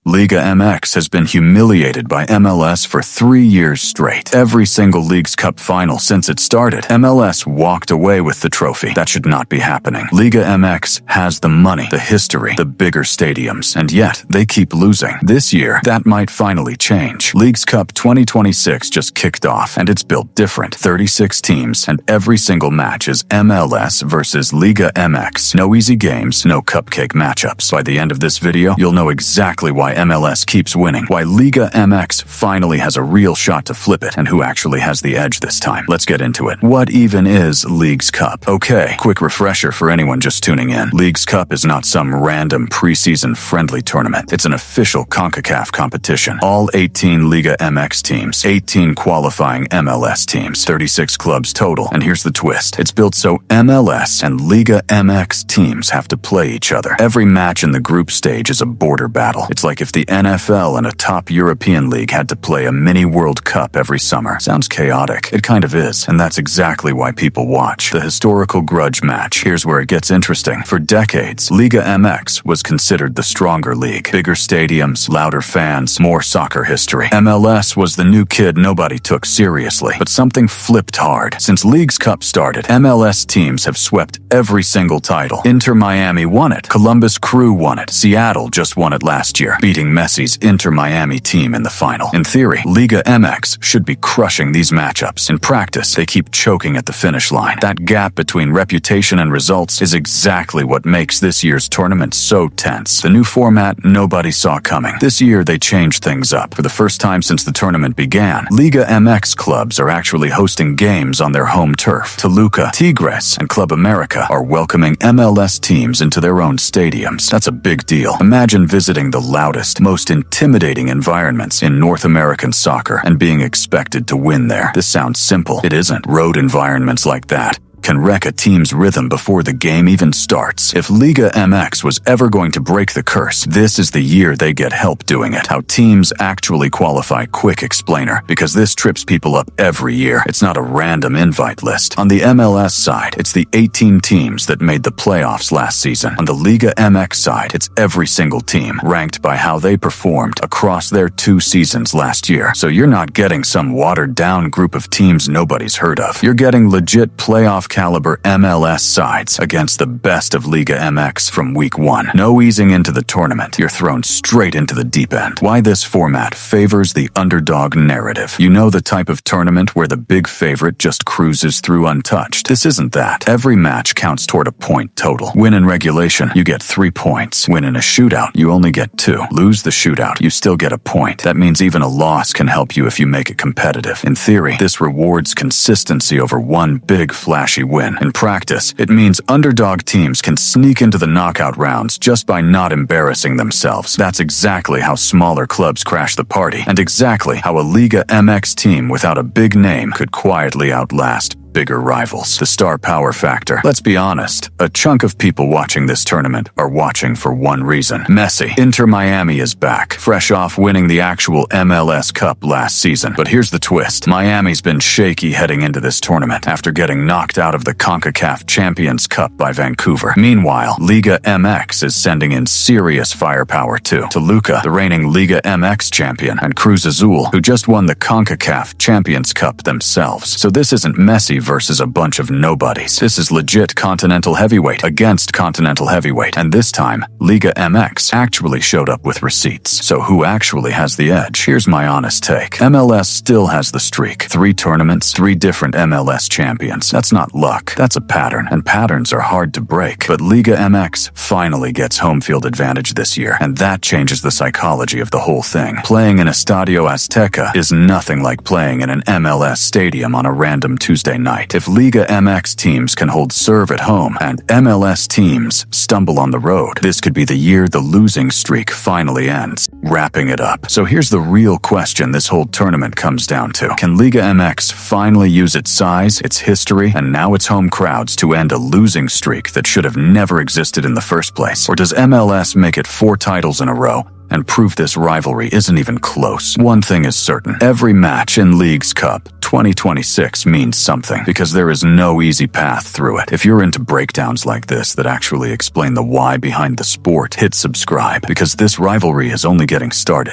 Liga MX has been humiliated by MLS for 3 years straight. Every single Leagues Cup final since it started, MLS walked away with the trophy. That should not be happening. Liga MX has the money, the history, the bigger stadiums, and yet they keep losing. This year, that might finally change. Leagues Cup 2026 just kicked off, and it's built different. 36 teams, and every single match is MLS versus Liga MX. No easy games, no cupcake matchups. By the end of this video, you'll know exactly why MLS keeps winning, why Liga MX finally has a real shot to flip it, and who actually has the edge this time. Let's get into it. What even is Leagues Cup? Okay, quick refresher for anyone just tuning in. Leagues Cup is not some random preseason friendly tournament. It's an official CONCACAF competition. All 18 Liga MX teams, 18 qualifying MLS teams, 36 clubs total. And here's the twist. It's built so MLS and Liga MX teams have to play each other. Every match in the group stage is a border battle. It's like if the NFL and a top European league had to play a mini World Cup every summer. Sounds chaotic. It kind of is, and that's exactly why people watch. The historical grudge match. Here's where it gets interesting. For decades, Liga MX was considered the stronger league. Bigger stadiums, louder fans, more soccer history. MLS was the new kid nobody took seriously, but something flipped hard. Since Leagues Cup started, MLS teams have swept every single title. Inter Miami won it. Columbus Crew won it. Seattle just won it last year, beating Messi's Inter Miami team in the final. In theory, Liga MX should be crushing these matchups. In practice, they keep choking at the finish line. That gap between reputation and results is exactly what makes this year's tournament so tense. The new format nobody saw coming. This year, they changed things up. For the first time since the tournament began, Liga MX clubs are actually hosting games on their home turf. Toluca, Tigres, and Club America are welcoming MLS teams into their own stadiums. That's a big deal. Imagine visiting the loudest, most intimidating environments in North American soccer and being expected to win there. This sounds simple. It isn't. Road environments like that can wreck a team's rhythm before the game even starts. If Liga MX was ever going to break the curse, this is the year they get help doing it. How teams actually qualify. Quick explainer, because this trips people up every year. It's not a random invite list. On the MLS side, it's the 18 teams that made the playoffs last season. On the Liga MX side, it's every single team, ranked by how they performed across their 2 seasons last year. So you're not getting some watered-down group of teams nobody's heard of. You're getting legit playoff caliber MLS sides against the best of Liga MX from week 1. No easing into the tournament. You're thrown straight into the deep end. Why this format favors the underdog narrative. You know, the type of tournament where the big favorite just cruises through untouched. This isn't that. Every match counts toward a point total. Win in regulation, you get 3 points. Win in a shootout, you only get 2. Lose the shootout, you still get a point. That means even a loss can help you if you make it competitive. In theory, this rewards consistency over one big flashy win. In practice, it means underdog teams can sneak into the knockout rounds just by not embarrassing themselves. That's exactly how smaller clubs crash the party, and exactly how a Liga MX team without a big name could quietly outlast bigger rivals. The star power factor. Let's be honest, a chunk of people watching this tournament are watching for one reason. Messi. Inter Miami is back, fresh off winning the actual MLS Cup last season. But here's the twist. Miami's been shaky heading into this tournament after getting knocked out of the CONCACAF Champions Cup by Vancouver. Meanwhile, Liga MX is sending in serious firepower too. Toluca, the reigning Liga MX champion, and Cruz Azul, who just won the CONCACAF Champions Cup themselves. So this isn't Messi versus a bunch of nobodies. This is legit continental heavyweight against continental heavyweight, and this time, Liga MX actually showed up with receipts. So who actually has the edge? Here's my honest take. MLS still has the streak. 3 tournaments, 3 different MLS champions. That's not luck. That's a pattern, and patterns are hard to break. But Liga MX finally gets home field advantage this year, and that changes the psychology of the whole thing. Playing in Estadio Azteca is nothing like playing in an MLS stadium on a random Tuesday night. If Liga MX teams can hold serve at home and MLS teams stumble on the road, this could be the year the losing streak finally ends. Wrapping it up. So here's the real question this whole tournament comes down to. Can Liga MX finally use its size, its history, and now its home crowds to end a losing streak that should have never existed in the first place? Or does MLS make it 4 titles in a row and prove this rivalry isn't even close. One thing is certain. Every match in Leagues Cup 2026 means something, because there is no easy path through it. If you're into breakdowns like this that actually explain the why behind the sport, hit subscribe, because this rivalry is only getting started.